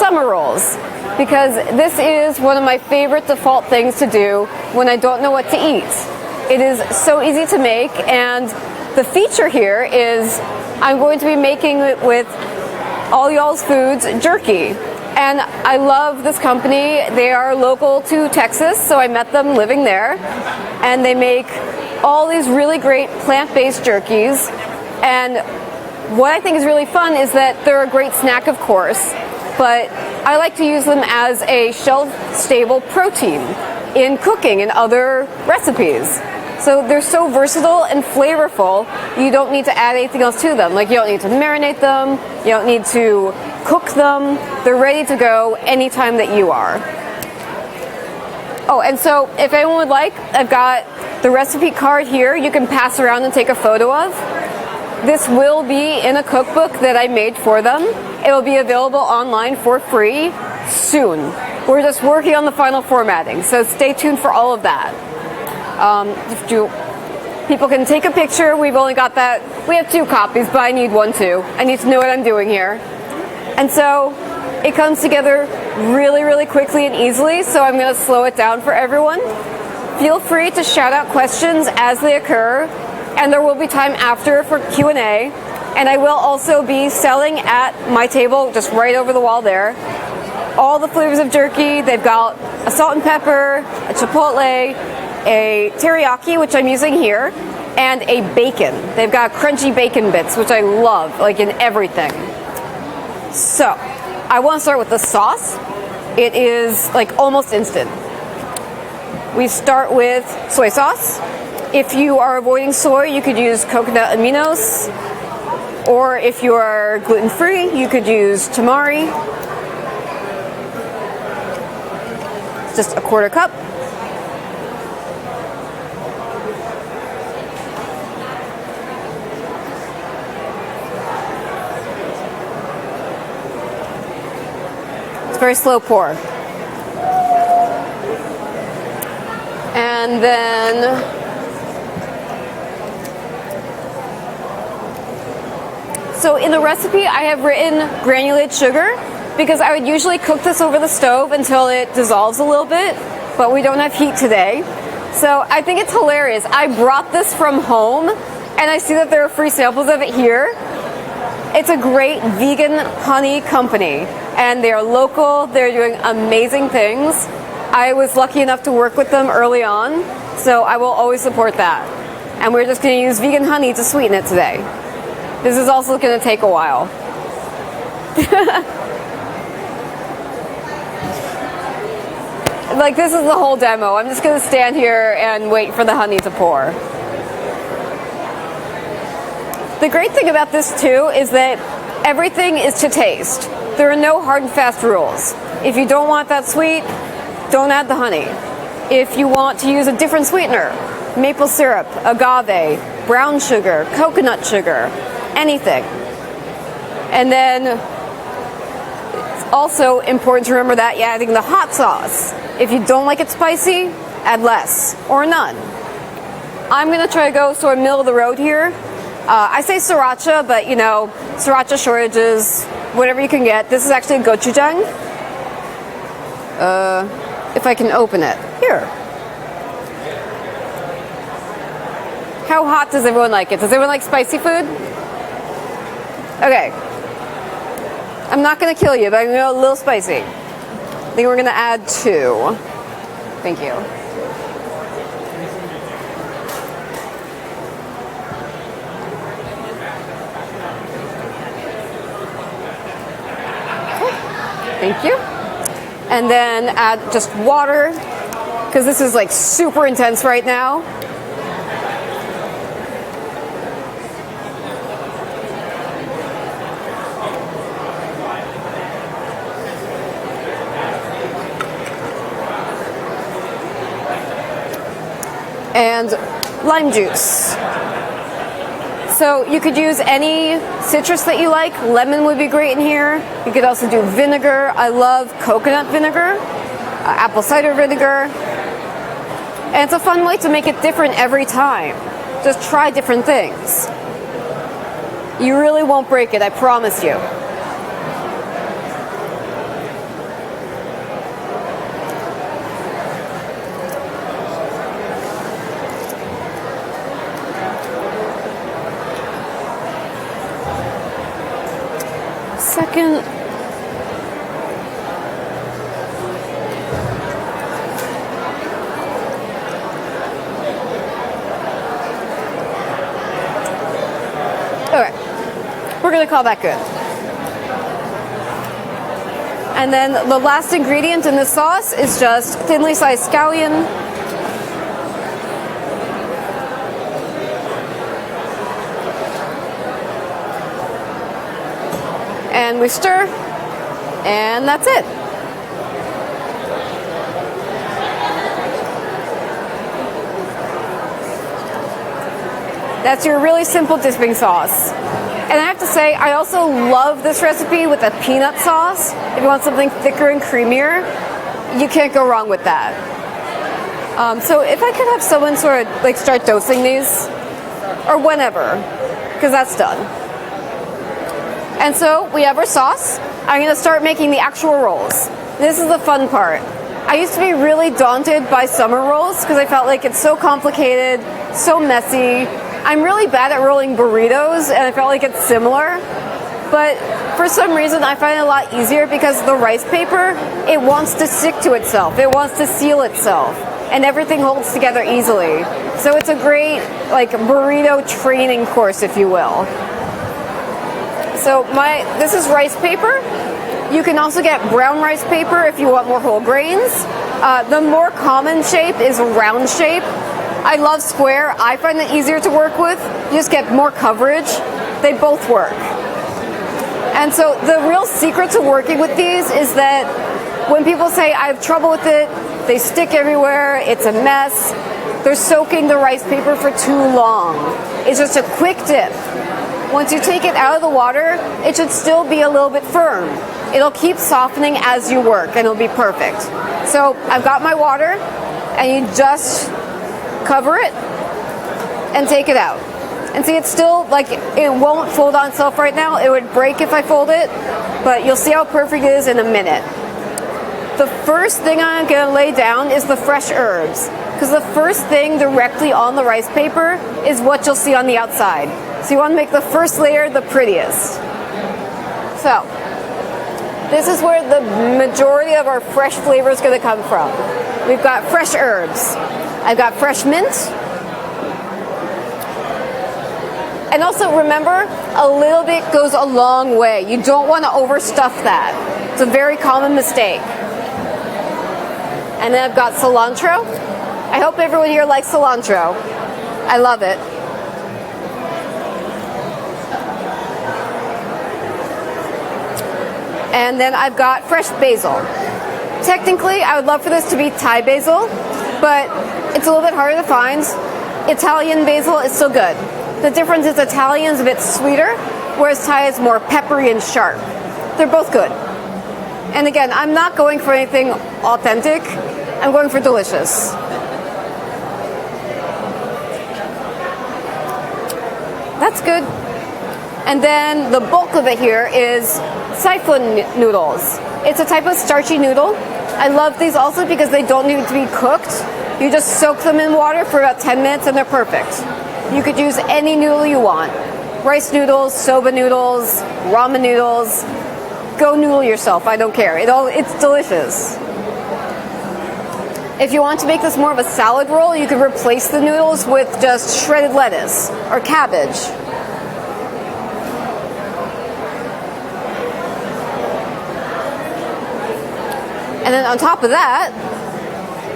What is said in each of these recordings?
summer rolls, because this is one of my favorite default things to do when I don't know what to eat. It is so easy to make, and the feature here is I'm going to be making it with All Y'all's Foods jerky. And I love this company. They are local to Texas, so I met them living there. And they make all these really great plant-based jerkies. And what I think is really fun is that they're a great snack, of course, but I like to use them as a shelf-stable protein in cooking and other recipes. So they're so versatile and flavorful, you don't need to add anything else to them. Like, you don't need to marinate them, you don't need to cook them. They're ready to go anytime that you are. Oh, and so if anyone would like, I've got the recipe card here you can pass around and take a photo of. This will be in a cookbook that I made for them. It will be available online for free soon. We're just working on the final formatting, so stay tuned for all of that. People can take a picture. We've only got that. We have 2 copies, but I need one too. I need to know what I'm doing here. And so it comes together really, really quickly and easily, so I'm going to slow it down for everyone. Feel free to shout out questions as they occur, and there will be time after for Q&A. And I will also be selling at my table, just right over the wall there, all the flavors of jerky. They've got a salt and pepper, a chipotle, a teriyaki, which I'm using here, and a bacon. They've got crunchy bacon bits, which I love, like in everything. So, I want to start with the sauce. It is like almost instant. We start with soy sauce. If you are avoiding soy, you could use coconut aminos, or if you are gluten-free, you could use tamari. It's just a 1/4 cup. Very slow pour. And then so in the recipe I have written granulated sugar because I would usually cook this over the stove until it dissolves a little bit, but we don't have heat today. So I think it's hilarious. I brought this from home and I see that there are free samples of it here. It's a great vegan honey company, and they are local. They're doing amazing things. I was lucky enough to work with them early on, so I will always support that. And we're just going to use vegan honey to sweeten it today. This is also going to take a while. Like, this is the whole demo. I'm just going to stand here and wait for the honey to pour. The great thing about this too is that everything is to taste. There are no hard and fast rules. If you don't want that sweet, don't add the honey. If you want to use a different sweetener, maple syrup, agave, brown sugar, coconut sugar, anything. And then it's also important to remember that you're adding the hot sauce. If you don't like it spicy, add less or none. I'm going to try to go sort of middle of the road here. I say sriracha, but you know, sriracha shortages, whatever you can get. This is actually gochujang. If I can open it. Here. How hot does everyone like it? Does everyone like spicy food? Okay. I'm not going to kill you, but I'm going to go a little spicy. I think we're going to add 2. Thank you. Thank you. And then add just water, because this is like super intense right now. And lime juice. So you could use any citrus that you like. Lemon would be great in here. You could also do vinegar. I love coconut vinegar, apple cider vinegar. And it's a fun way to make it different every time. Just try different things. You really won't break it, I promise you. second. Okay, we're gonna call that good. And then the last ingredient in this sauce is just thinly sliced scallion. And we stir, and that's it. That's your really simple dipping sauce. And I have to say, I also love this recipe with a peanut sauce. If you want something thicker and creamier, you can't go wrong with that. So if I could have someone sort of like start dosing these, or whenever, because that's done. And so we have our sauce. I'm gonna start making the actual rolls. This is the fun part. I used to be really daunted by summer rolls because I felt like it's so complicated, so messy. I'm really bad at rolling burritos, and I felt like it's similar. But for some reason, I find it a lot easier because the rice paper, it wants to stick to itself. It wants to seal itself, and everything holds together easily. So it's a great, like, burrito training course, if you will. So this is rice paper. You can also get brown rice paper if you want more whole grains. The more common shape is round shape. I love square. I find it easier to work with. You just get more coverage. They both work. And so the real secret to working with these is that when people say, I have trouble with it, they stick everywhere, it's a mess, they're soaking the rice paper for too long. It's just a quick dip. Once you take it out of the water, it should still be a little bit firm. It'll keep softening as you work, and it'll be perfect. So I've got my water, and you just cover it and take it out. And see, it's still, like, it won't fold on itself right now. It would break if I fold it, but you'll see how perfect it is in a minute. The first thing I'm gonna lay down is the fresh herbs, because the first thing directly on the rice paper is what you'll see on the outside. So you want to make the first layer the prettiest. So this is where the majority of our fresh flavor is going to come from. We've got fresh herbs. I've got fresh mint. And also remember, a little bit goes a long way. You don't want to overstuff that. It's a very common mistake. And then I've got cilantro. I hope everyone here likes cilantro. I love it. And then I've got fresh basil. Technically, I would love for this to be Thai basil, but it's a little bit harder to find. Italian basil is still good. The difference is Italian is a bit sweeter, whereas Thai is more peppery and sharp. They're both good. And again, I'm not going for anything authentic. I'm going for delicious. That's good. And then the bulk of it here is siphon noodles. It's a type of starchy noodle. I love these also because they don't need to be cooked. You just soak them in water for about 10 minutes and they're perfect. You could use any noodle you want. Rice noodles, soba noodles, ramen noodles. Go noodle yourself, I don't care. It's delicious. If you want to make this more of a salad roll, you could replace the noodles with just shredded lettuce or cabbage. And then on top of that,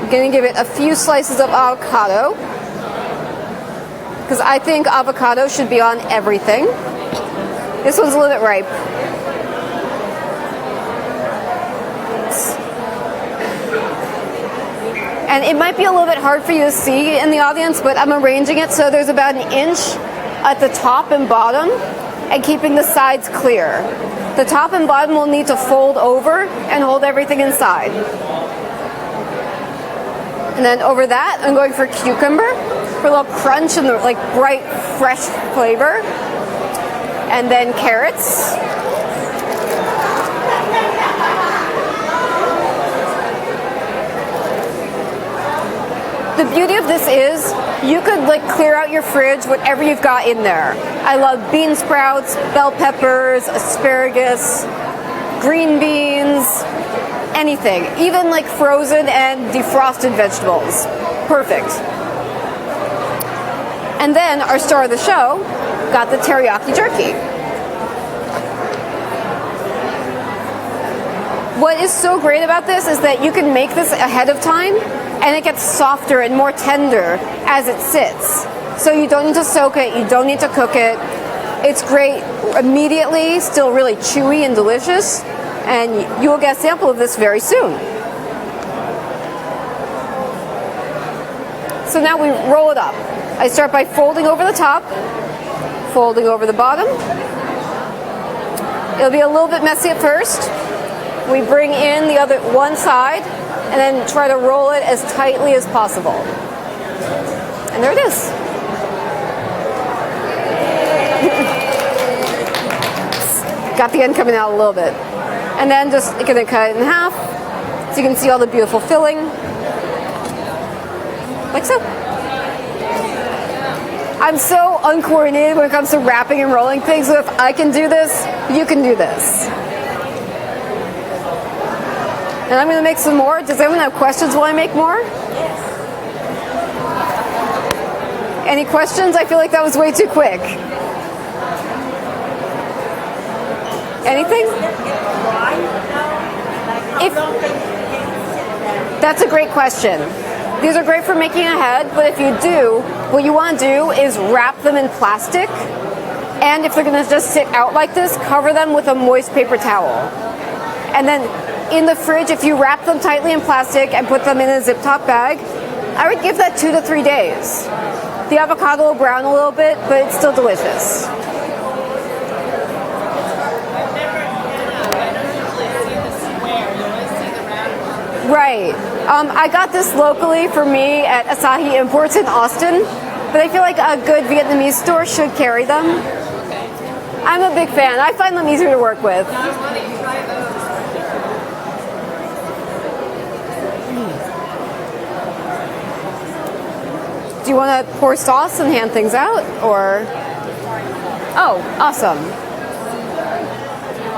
I'm going to give it a few slices of avocado, because I think avocado should be on everything. This one's a little bit ripe. And it might be a little bit hard for you to see in the audience, but I'm arranging it so there's about an inch at the top and bottom and keeping the sides clear. The top and bottom will need to fold over and hold everything inside. And then over that, I'm going for cucumber for a little crunch and like bright, fresh flavor. And then carrots. The beauty of this is you could like clear out your fridge, whatever you've got in there. I love bean sprouts, bell peppers, asparagus. green beans, anything. Even like frozen and defrosted vegetables. Perfect. And then our star of the show got the teriyaki jerky. What is so great about this is that you can make this ahead of time and it gets softer and more tender as it sits. So you don't need to soak it, you don't need to cook it. It's great immediately, still really chewy and delicious, and you will get a sample of this very soon. So now we roll it up. I start by folding over the top, folding over the bottom. It'll be a little bit messy at first. We bring in the other one side and then try to roll it as tightly as possible. And there it is. Got the end coming out a little bit. And then just gonna cut it in half so you can see all the beautiful filling. Like so. I'm so uncoordinated when it comes to wrapping and rolling things, so if I can do this, you can do this. And I'm going to make some more. Does anyone have questions while I make more? Yes. Any questions? I feel like that was way too quick. Anything? That's a great question. These are great for making a head, but if you do, what you want to do is wrap them in plastic. And if they're going to just sit out like this, cover them with a moist paper towel. And then in the fridge, if you wrap them tightly in plastic and put them in a zip top bag, I would give that 2 to 3 days. The avocado will brown a little bit, but it's still delicious. Right. I got this locally for me at Asahi Imports in Austin, but I feel like a good Vietnamese store should carry them. I'm a big fan. I find them easier to work with. Do you want to pour sauce and hand things out, or? Oh, awesome.